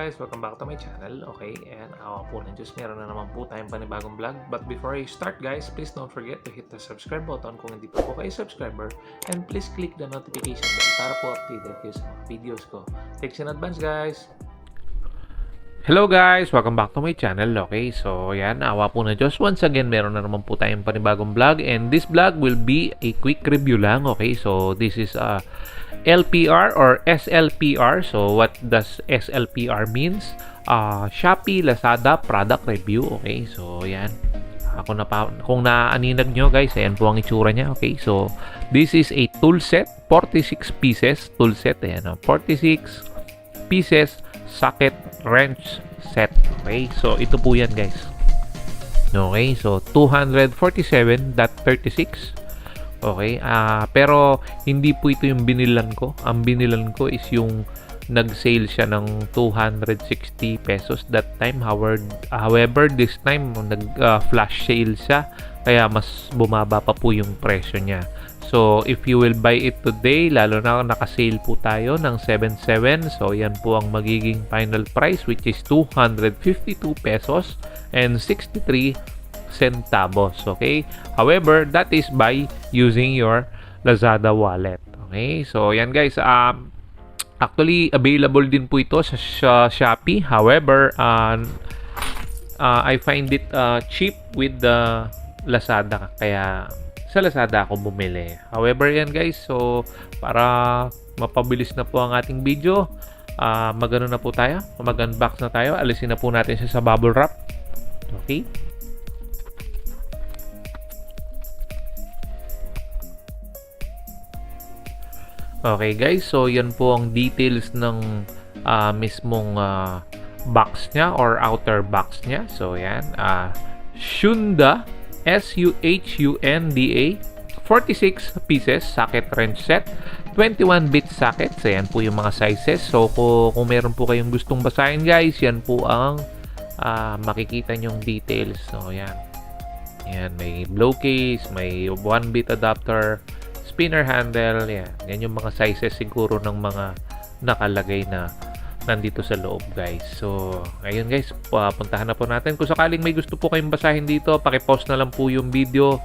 guys! Welcome back to my channel. Okay, and awa po ng Diyos, meron na naman po tayong panibagong vlog. But before I start guys, please don't forget to hit the subscribe button kung hindi pa po kayo subscriber. And please click the notification bell para po updated kayo sa mga videos ko. Thanks in advance guys! Hello guys! Welcome back to my channel. Okay, so yan, awa po ng Diyos. Once again, meron na naman po tayong panibagong vlog. And this vlog will be a quick review lang. Okay, so this is LPR or SLPR. So what does SLPR means? Shopee Lazada product review. Okay, so yan. Kung naaninag nyo guys, ayan po ang itsura niya. Okay, so this is a tool set, 46 pieces tool set. Ayan, 46 pieces socket wrench set. Okay, so ito po yan guys. Okay, so 247.36. Okay, pero hindi po ito yung binilan ko. Ang binilan ko is yung nag-sale siya ng 260 pesos that time. However, this time nag-flash sale siya, kaya mas bumaba pa po yung presyo niya. So, if you will buy it today, lalo na naka-sale po tayo ng 7.7, so yan po ang magiging final price, which is 252 pesos and 63 centavos. Okay, however, that is by using your Lazada wallet. Okay, so yan guys, actually available din po ito sa Shopee. However, I find it cheap with the Lazada, kaya sa Lazada ako bumili. However, yan guys, so para mapabilis na po ang ating video, magano na po tayo, mag-unbox na tayo. Alisin na po natin siya sa bubble wrap. Okay, okay guys, so yan po ang details ng mismong box niya or outer box niya. So yan, Shunda, SUHUNDA, 46 pieces socket wrench set, 21-bit socket. So yan po yung mga sizes. So kung meron po kayong gustong basahin guys, yan po ang makikita nyong details. So yan, may blow case, may 1-bit adapter, spinner handle, yan yung mga sizes siguro ng mga nakalagay na nandito sa loob guys. So ayun guys, puntahan na po natin. Kung sakaling may gusto po kayong basahin dito, paki-pause na lang po yung video.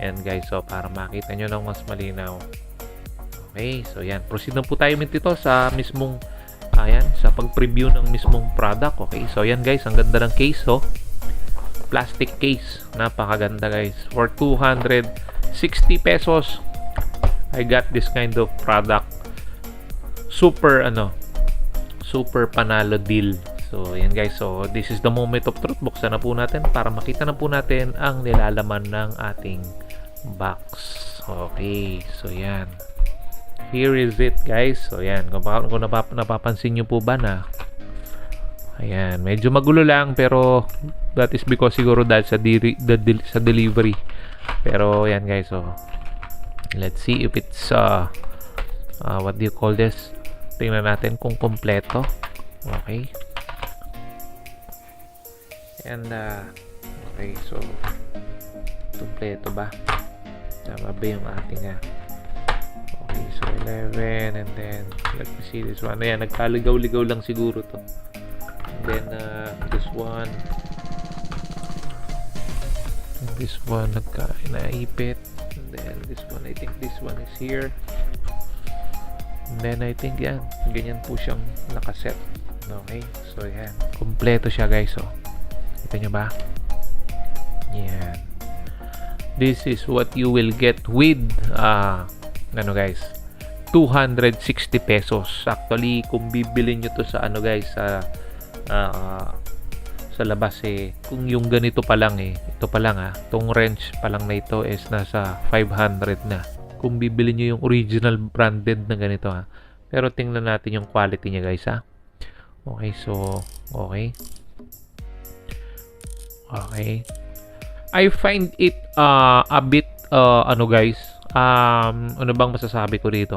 Yan guys, so para makita nyo ng mas malinaw. Okay, so yan, proceed na po tayo dito sa mismong sa pag-preview ng mismong product. Okay, so yan guys, ang ganda ng case. So plastic case, napakaganda guys. For 260 pesos I got this kind of product. Super panalo deal. So yan guys, so this is the moment of truth. Buksan na po natin para makita na po natin ang nilalaman ng ating box. Okay, so yan, here is it guys. So yan, kung napapansin nyo po ba na ayan, medyo magulo lang, pero that is because siguro dahil sa delivery. Pero yan guys, so let's see if it's what do you call this? Tingnan natin kung kompleto. Okay. And okay, so kompleto ba? Tama ba yung ating okay, so 11, and then let me see this one. Ayan, nagkaligaw-ligaw lang siguro to. And then this one naipit. And then this one, I think this one is here. And then I think yan, ganyan po siyang nakaset. Okay, so yan, kompleto siya guys. So kita nyo ba? Yan, this is what you will get with guys, 260 pesos. Actually, kung bibili nyo to sa guys, sa labas kung yung ganito pa lang ito pa lang tong wrench pa lang na ito is nasa 500 na kung bibili nyo yung original branded na ganito pero tingnan natin yung quality niya guys. Okay, so okay, I find it a bit guys, ano bang masasabi ko dito?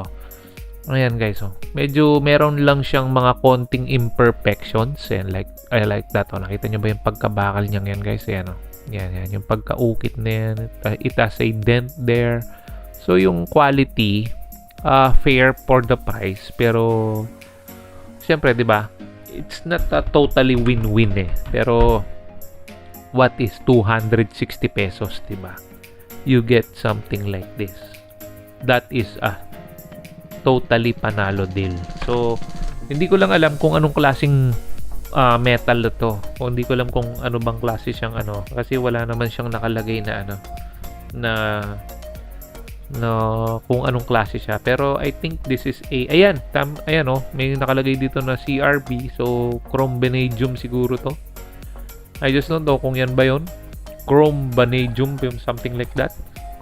Ayan guys, medyo meron lang siyang mga konting imperfections, and I like that. Nakita nyo ba yung pagkabakal niya yan guys? Ayan, yan yung pagkaukit na yan. It has a dent there. So yung quality fair for the price, pero syempre 'di ba, it's not a totally win-win eh. Pero what is 260 pesos, diba? You get something like this. That is a totally panalo deal. So, hindi ko lang alam kung anong klaseng metal na to. O hindi ko alam kung ano bang klase siyang ano. Kasi wala naman siyang nakalagay na ano. Na kung anong klase siya. Pero I think this is a... Ayan. Ayan oh. May nakalagay dito na CRB. So, chrome vanadium siguro to. I just don't know kung yan ba yun. Chrome vanadium, something like that.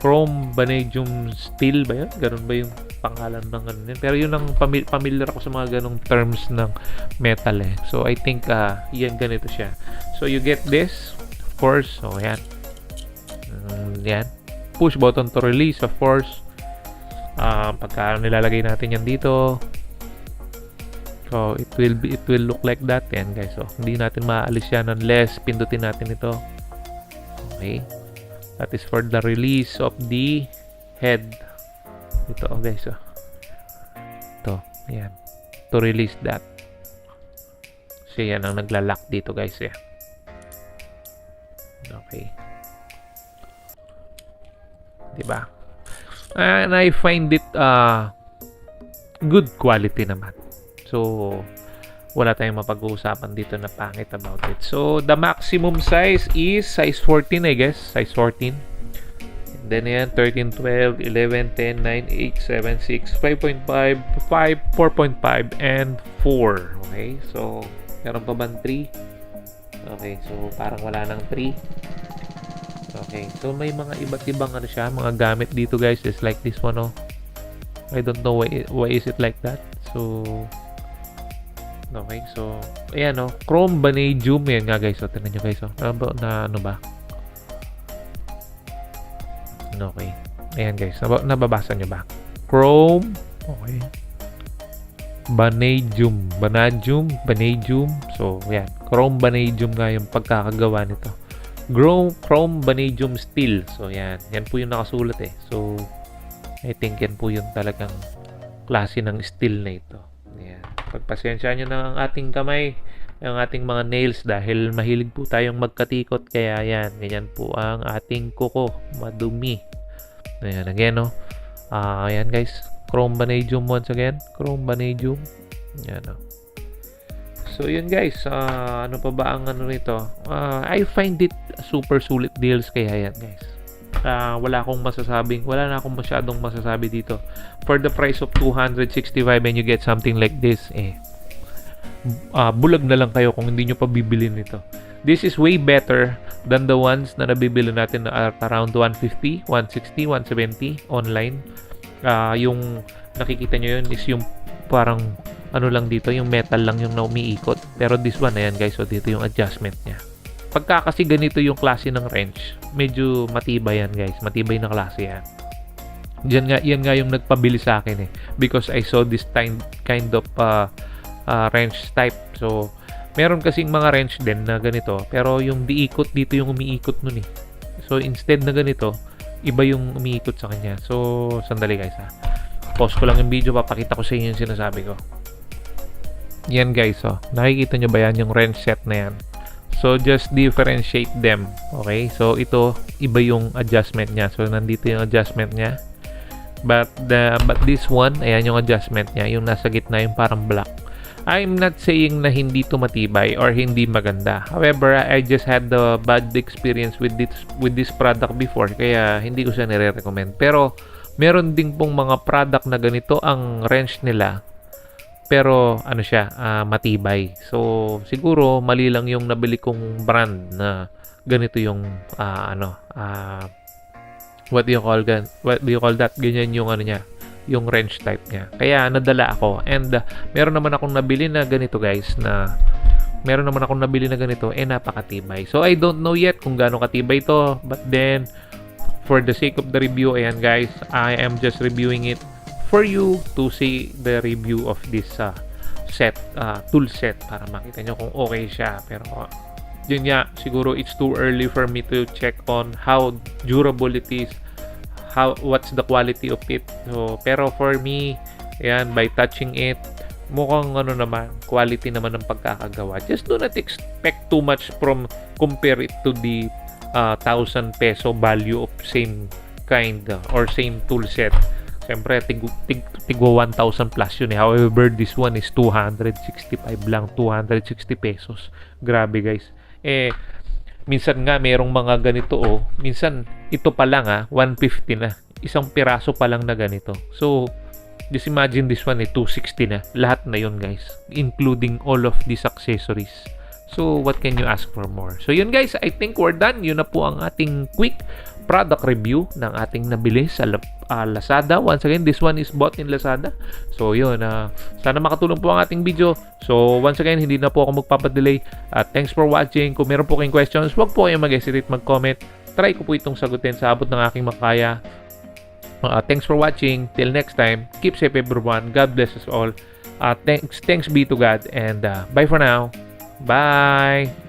Chrome vanadium steel ba yan? Ganun ba yung pangalan ng ano yun? Pero yun ang familiar ako sa mga ganong terms ng metal eh. So I think yan ganito siya. So you get this, of course. So yan. Yan. Push button to release, of course. Pagka nilalagay natin yan dito. So it will look like that. Yan guys. So hindi natin maalis yan unless pindutin natin ito. Okay. That is for the release of the head. Ito, guys. Ito. Ayan. To release that. So, yan ang naglalak dito, guys. Yan. Okay. Diba? And I find it good quality naman. So, wala tayong mapag-uusapan dito na pangit about it. So, the maximum size is size 14, I guess. Size 14. And then, yan, 13, 12, 11, 10, 9, 8, 7, 6, 5.5, 5, 4.5, and 4. Okay? So, meron pa bang 3? Okay. So, parang wala nang 3. Okay. So, may mga iba't ibang ano siya, mga gamit dito, guys. Just like this one, oh. I don't know why is it like that. So, okay, so ayan oh, chrome vanadium yan nga guys. So tingnan nyo guys oh. Ano ba? Okay. Ayan guys. Nababasa nyo ba? Chrome. Okay. Vanadium. So ayan. Chrome vanadium nga yung pagkakagawa nito. Chrome vanadium steel. So ayan. Yan po yung nakasulat eh. So I think yan po yung talagang klase ng steel na ito. Ayan. Pagpasensyaan nyo na ang ating kamay, ang ating mga nails dahil mahilig po tayong magkatikot. Kaya yan, ganyan po ang ating kuko. Madumi. Ayan, again, no? Ayan, guys. Chrome vanadium once again. Chrome vanadium. Ayan, no? So, yun, guys. Ano pa ba ang ano nito? I find it super sulit deals. Kaya yan, guys. Wala na akong masyadong masasabi dito. For the price of 265 and you get something like this, bulag na lang kayo kung hindi nyo pa bibilin nito. This is way better than the ones na nabibili natin at around 150, 160, 170 online. Yung nakikita nyo yun is yung parang ano lang dito, yung metal lang yung na umiikot. Pero this one, ayan guys, so dito yung adjustment niya. Pagka kasi ganito yung klase ng wrench, medyo matibay yan guys. Matibay na klase yan. Yan nga yung nagpabili sa akin eh. Because I saw this kind of wrench type. So, meron kasing mga wrench din na ganito. Pero yung diikot dito yung umiikot nun eh. So, instead na ganito, iba yung umiikot sa kanya. So, sandali guys ha. Pause ko lang yung video. Papakita ko sa inyo yung sinasabi ko. Yan guys oh. Nakikita nyo ba yan yung wrench set na yan? So, just differentiate them. Okay? So, ito, iba yung adjustment niya. So, nandito yung adjustment niya. But this one, ayan yung adjustment niya. Yung nasa gitna, yung parang black. I'm not saying na hindi ito matibay or hindi maganda. However, I just had the bad experience with this product before. Kaya, hindi ko siya nire-recommend. Pero, meron din pong mga product na ganito ang wrench nila. Pero ano siya, matibay. So siguro mali lang yung nabili kong brand na ganito yung what do you call that? Ganyan yung ano niya, yung wrench type niya. Kaya nadala ako and meron naman akong nabili na ganito guys napakatibay. So I don't know yet kung gaano katibay to, but then for the sake of the review, ayan guys, I am just reviewing it for you to see the review of this tool set para makita nyo kung okay siya. Pero yun nga, siguro it's too early for me to check on how durable it is, what's the quality of it. So, pero for me, ayan, by touching it, mukhang ano naman, quality naman ng pagkakagawa. Just do not expect too much from compare it to the 1,000 peso value of same kind or same tool set. Siyempre, tigwa 1,000 plus yun eh. However, this one is 265 lang. 260 pesos. Grabe guys. Minsan nga, merong mga ganito minsan, ito pa lang 150 na. Isang piraso pa lang na ganito. So, just imagine this one 260 na. Lahat na yun guys. Including all of these accessories. So, what can you ask for more? So, yun guys, I think we're done. Yun na po ang ating quick product review ng ating nabili sa Lazada. Once again, this one is bought in Lazada. So, yun. Sana makatulong po ang ating video. So, once again, hindi na po ako magpapadelay. Thanks for watching. Kung meron po kayong questions, huwag po kayong mag-hesitate mag-comment. Try ko po itong sagutin sa abot ng aking makaya. Thanks for watching. Till next time, keep safe everyone. God bless us all. Thanks be to God. And bye for now. Bye!